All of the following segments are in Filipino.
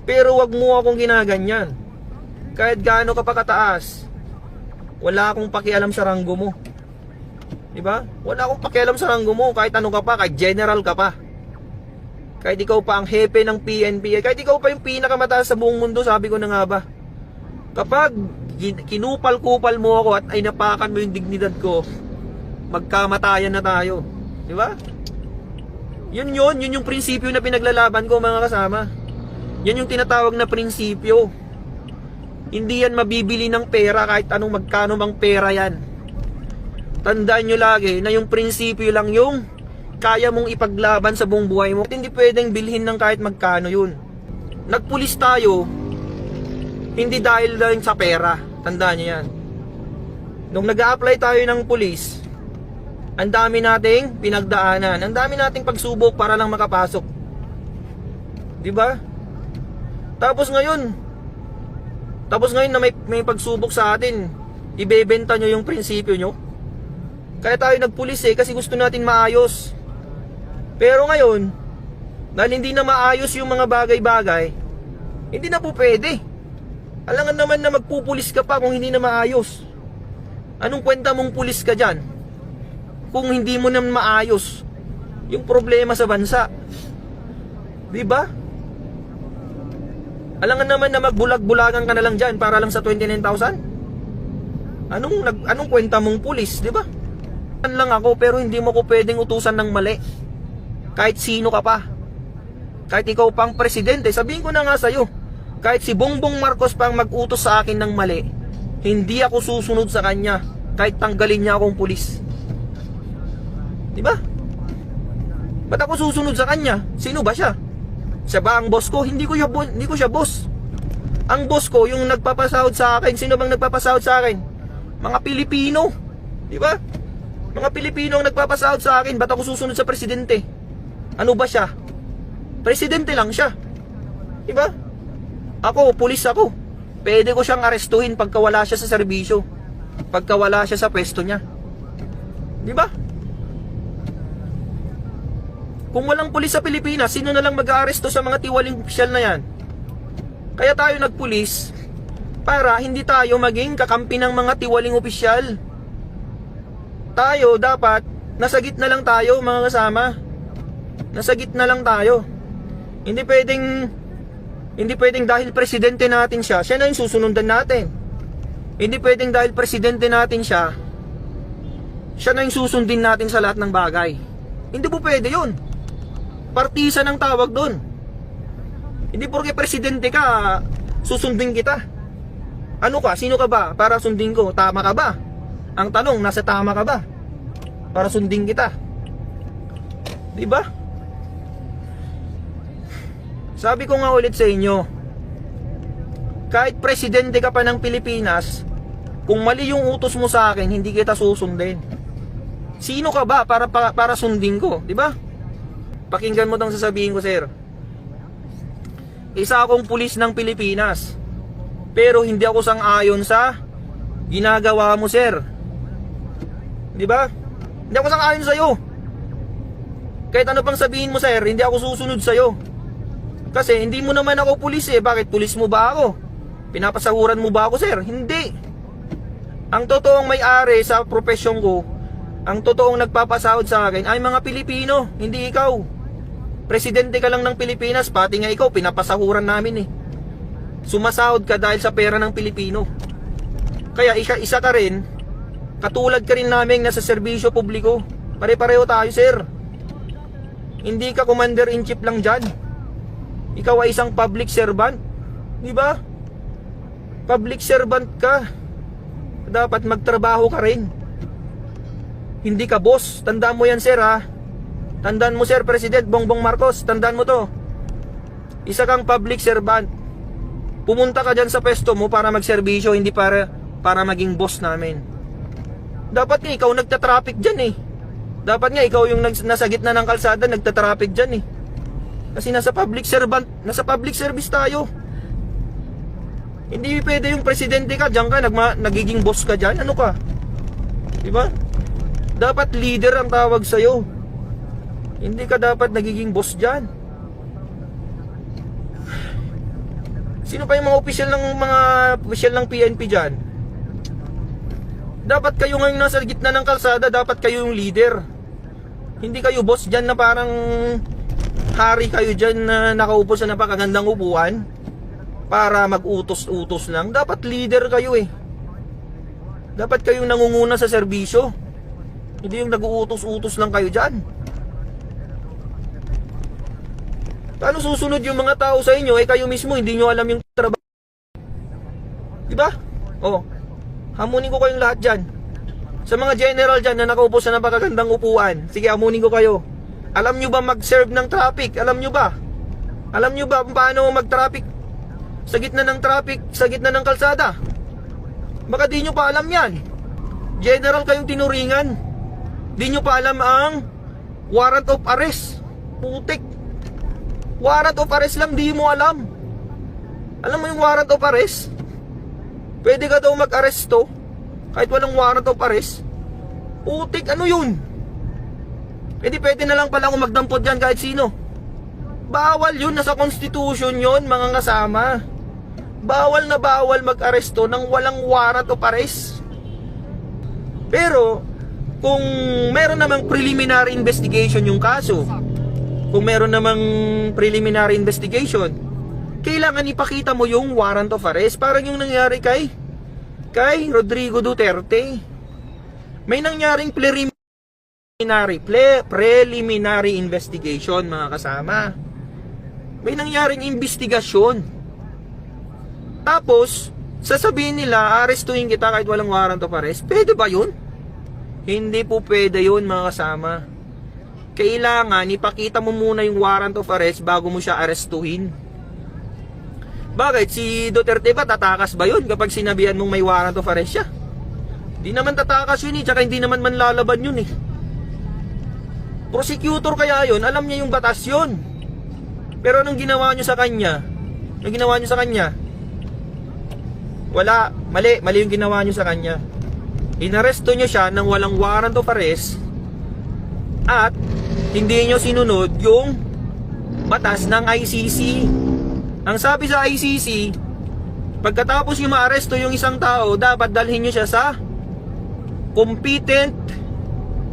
Pero wag mo akong ginaganyan. Kahit gaano ka pa kataas, wala akong pakialam sa ranggo mo. Diba? Wala akong pakialam sa ranggo mo. Kahit ano ka pa, kahit general ka pa, kahit ikaw pa ang hepe ng PNP, kahit ikaw pa yung pinakamataas sa buong mundo, sabi ko na nga ba, kapag kinupal-kupal mo ako at ay napakan mo yung dignidad ko, magkamatayan na tayo. Diba? Yun yung prinsipyo na pinaglalaban ko, mga kasama. Yan yung tinatawag na prinsipyo. Hindi yan mabibili ng pera kahit anong magkano mang pera yan. Tandaan nyo lagi na yung prinsipyo lang yung kaya mong ipaglaban sa buong buhay mo. At hindi pwedeng bilhin ng kahit magkano yun. Nagpulis tayo, hindi dahil lang sa pera. Tandaan nyo yan. Nung nag-a-apply tayo ng pulis, ang dami nating pinagdaanan, ang dami nating pagsubok para lang makapasok. Diba? Tapos ngayon na may pagsubok sa atin, ibebenta nyo yung prinsipyo nyo. Kaya tayo nagpulis kasi gusto natin maayos. Pero ngayon, dahil hindi na maayos yung mga bagay-bagay, hindi na po pwede. Alangan naman na magpupulis ka pa kung hindi na maayos. Anong kwenta mong pulis ka dyan kung hindi mo na maayos yung problema sa bansa? Diba? Alangan naman na magbulag-bulagan ka na lang dyan para lang sa 29,000? Anong kwenta mong pulis, di ba? Lang ako, pero hindi mo ko pwedeng utusan ng mali. Kahit sino ka pa. Kahit ikaw pang presidente, sabihin ko na nga sa'yo, kahit si Bongbong Marcos pang mag-utos sa akin ng mali, hindi ako susunod sa kanya kahit tanggalin niya akong pulis. Di ba? Ba't ako susunod sa kanya? Sino ba siya? Siya ba ang boss ko? Hindi ko siya boss. Ang boss ko, yung nagpapasahod sa akin. Sino bang nagpapasahod sa akin? Mga Pilipino. Di ba? Mga Pilipino ang nagpapasahod sa akin. Ba't ako susunod sa presidente? Ano ba siya? Presidente lang siya. Di ba? Ako, pulis ako. Pwede ko siyang arestuhin pagka wala siya sa serbisyo. Pagka wala siya sa pwesto niya. Di ba? Kung walang pulis sa Pilipinas, sino na lang mag-aaresto sa mga tiwaling opisyal na yan? Kaya tayo nagpulis para hindi tayo maging kakampi ng mga tiwaling opisyal. Tayo dapat nasa gitna lang tayo, mga kasama. Nasa gitna lang tayo. Hindi pwedeng dahil presidente natin siya na yung susunundan natin. Hindi pwedeng dahil presidente natin siya na yung susundin natin sa lahat ng bagay. Hindi po pwede yun. Partisan ang tawag doon. Hindi porke presidente ka, susundin kita. Ano ka? Sino ka ba para sundin ko? Tama ka ba? Ang tanong, nasa tama ka ba para sundin kita? Diba? Sabi ko nga ulit sa inyo, kahit presidente ka pa ng Pilipinas, kung mali yung utos mo sa akin, hindi kita susundin. Sino ka ba para sundin ko? Diba? Pakinggan mo tong sasabihin ko, sir. Isa akong pulis ng Pilipinas, pero hindi ako sang-ayon sa ginagawa mo, sir. Diba? Hindi ako sang-ayon sa'yo. Kahit ano pang sabihin mo, sir, hindi ako susunod sa'yo. Kasi hindi mo naman ako pulis Bakit pulis mo ba ako? Pinapasahuran mo ba ako, sir? Hindi. Ang totoong may-ari sa profesyon ko, ang totoong nagpapasahod sa akin ay mga Pilipino, hindi ikaw. Presidente ka lang ng Pilipinas, pati nga ikaw, pinapasahuran namin Sumasahod ka dahil sa pera ng Pilipino. Kaya isa ka rin, katulad ka rin namin nasa serbisyo publiko. Pare-pareho tayo, sir. Hindi ka commander-in-chief lang dyan. Ikaw ay isang public servant. Diba? Public servant ka. Dapat magtrabaho ka rin. Hindi ka boss. Tandaan mo yan, sir, ha? Tandaan mo, sir, President Bongbong Marcos. Tandaan mo to. Isa kang public servant. Pumunta ka dyan sa pwesto mo para magserbisyo, hindi para maging boss namin. Dapat nga ikaw nagtatraffic dyan Dapat nga ikaw yung nasa gitna ng kalsada, nagtatraffic dyan Kasi nasa public service tayo. Hindi pwede yung presidente ka, dyan ka, nagiging boss ka dyan. Ano ka? Diba? Dapat leader ang tawag sa'yo. Hindi ka dapat nagiging boss dyan. Sino pa yung mga opisyal ng PNP dyan? Dapat kayo ngayon nasa gitna ng kalsada, dapat kayo yung leader. Hindi kayo boss dyan na parang hari kayo dyan na nakaupo sa napakagandang upuan para mag-utos-utos lang. Dapat leader kayo eh. Dapat kayong nangunguna sa serbisyo. Hindi yung nag-uutos-utos lang kayo dyan. Paano susunod yung mga tao sa inyo kayo mismo hindi nyo alam yung trabaho? Diba? Oh, hamunin ko kayong lahat dyan. Sa mga general dyan na nakaupo sa napakagandang upuan, sige, hamunin ko kayo. Alam nyo ba mag-serve ng traffic? Alam nyo ba? Alam nyo ba paano mag-traffic sa gitna ng traffic, sa gitna ng kalsada? Baka di nyo pa alam yan. General kayong tinuringan. Di nyo pa alam ang warrant of arrest. Putik. Warrant of arrest lang, di mo alam. Alam mo yung warrant of arrest? Pwede ka daw mag-aresto kahit walang warrant of arrest. Putik, ano yun? Pwede na lang pala akong magdampot dyan kahit sino. Bawal yun, nasa constitution yun, mga kasama. Bawal na bawal mag-aresto ng walang warrant of arrest. Pero kung meron namang preliminary investigation yung kaso, kung meron namang preliminary investigation, kailangan ipakita mo yung warrant of arrest. Parang yung nangyari kay Rodrigo Duterte. May nangyaring preliminary investigation, mga kasama. May nangyaring investigasyon. Tapos sasabihin nila arestuhin kita kahit walang warrant of arrest. Pwede ba yun? Hindi po pwede yun, mga kasama. Kailangan ipakita mo muna yung warrant of arrest bago mo siya arestuhin. Bakit? Si Duterte ba tatakas ba yun kapag sinabihan mong may warrant of arrest siya? Di naman tatakas yun eh, tsaka hindi naman manlalaban yun eh. Prosecutor kaya yun, alam niya yung batas yun. Pero anong ginawa nyo sa kanya? Anong ginawa nyo sa kanya? Wala, mali yung ginawa nyo sa kanya. Inaresto nyo siya ng walang warrant of arrest at hindi nyo sinunod yung batas ng ICC. Ang sabi sa ICC, pagkatapos nyo maaresto yung isang tao, dapat dalhin nyo siya sa competent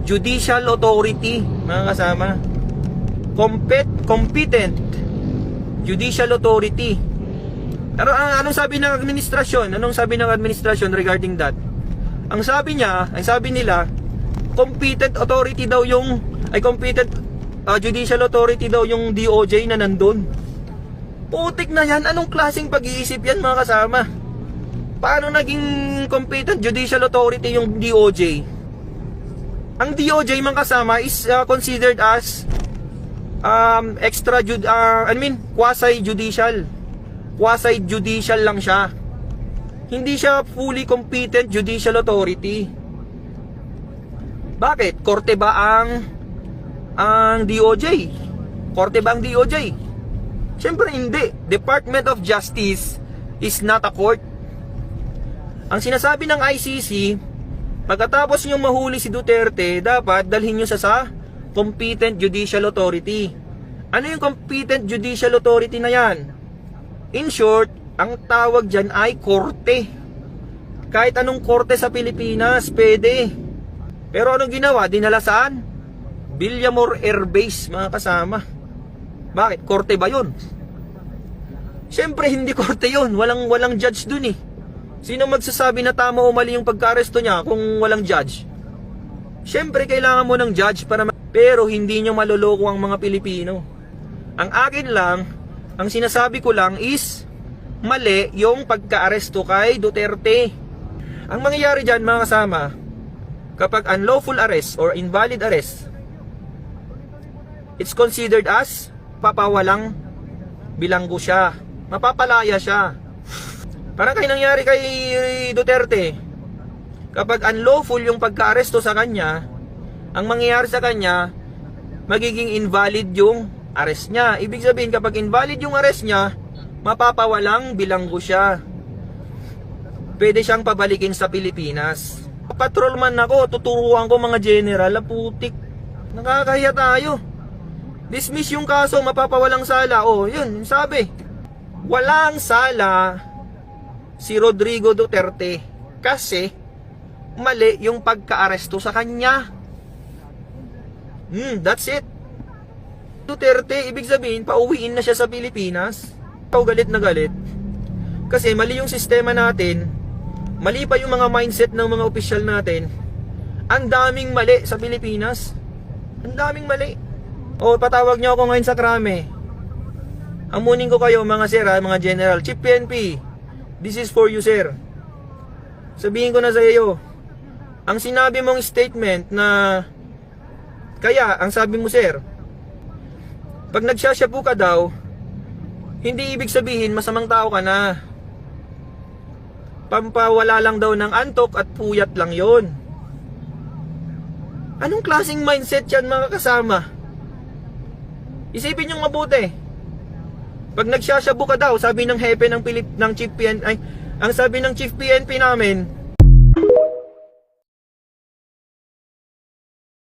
judicial authority, mga kasama. Competent judicial authority. Pero anong sabi ng administrasyon? Anong sabi ng administrasyon regarding that? Ang sabi nila, competent authority daw yung competent judicial authority daw yung DOJ na nandun. Putik na yan. Anong klaseng pag-iisip yan, mga kasama? Paano naging competent judicial authority yung DOJ? Ang DOJ, mga kasama, is considered as quasi-judicial. Quasi-judicial lang siya. Hindi siya fully competent judicial authority. Bakit? Korte ba ang DOJ? Korte ba ang DOJ? Siyempre hindi. Department of Justice is not a court. Ang sinasabi ng ICC, pagkatapos nyo mahuli si Duterte, dapat dalhin nyo sa competent judicial authority. Ano yung competent judicial authority na yan? In short, ang tawag dyan ay korte. Kahit anong korte sa Pilipinas, pwede. Pero anong ginawa? Dinala saan? Villamor Air Base, mga kasama. Bakit? Korte ba yun? Siyempre hindi korte yun. Walang judge dun eh. Sino magsasabi na tama o mali yung pagka-aresto niya kung walang judge? Siyempre kailangan mo ng judge para pero hindi nyo maloloko ang mga Pilipino. Ang akin lang, ang sinasabi ko lang is mali yung pagka-aresto kay Duterte. Ang mangyayari dyan, mga kasama, kapag unlawful arrest or invalid arrest, it's considered as papawalang bilanggo siya. Mapapalaya siya. Parang kayo nangyari kay Duterte. Kapag unlawful yung pagka-aresto sa kanya, ang mangyayari sa kanya, magiging invalid yung arrest niya. Ibig sabihin, kapag invalid yung arrest niya, mapapawalang bilanggo siya. Pwede siyang pabalikin sa Pilipinas. Patrolman ako, tuturuan ko mga general, putik. Nakakahiya tayo. Dismiss yung kaso, mapapawalang sala. Oh, yun, sabi. walang sala si Rodrigo Duterte kasi mali yung pagka-aresto sa kanya. That's it. Duterte, ibig sabihin, pauwiin na siya sa Pilipinas. Galit na galit. Kasi mali yung sistema natin, mali pa yung mga mindset ng mga opisyal natin. Ang daming mali sa Pilipinas. Ang daming mali. O, patawag niyo ako ngayon sa krame. Amunin ko kayo mga sir, mga general. Chief PNP, this is for you sir. Sabihin ko na sa iyo, ang sinabi mong statement na kaya, ang sabi mo sir, pag nagsashabu ka daw, hindi ibig sabihin masamang tao ka na. Pampawala lang daw ng antok at puyat lang yon. Anong klaseng mindset yan mga kasama? Isipin nyo mabuti. Pag nagsashabu ka daw, sabi ng hepe ng Chief PNP, ang sabi ng Chief PNP namin,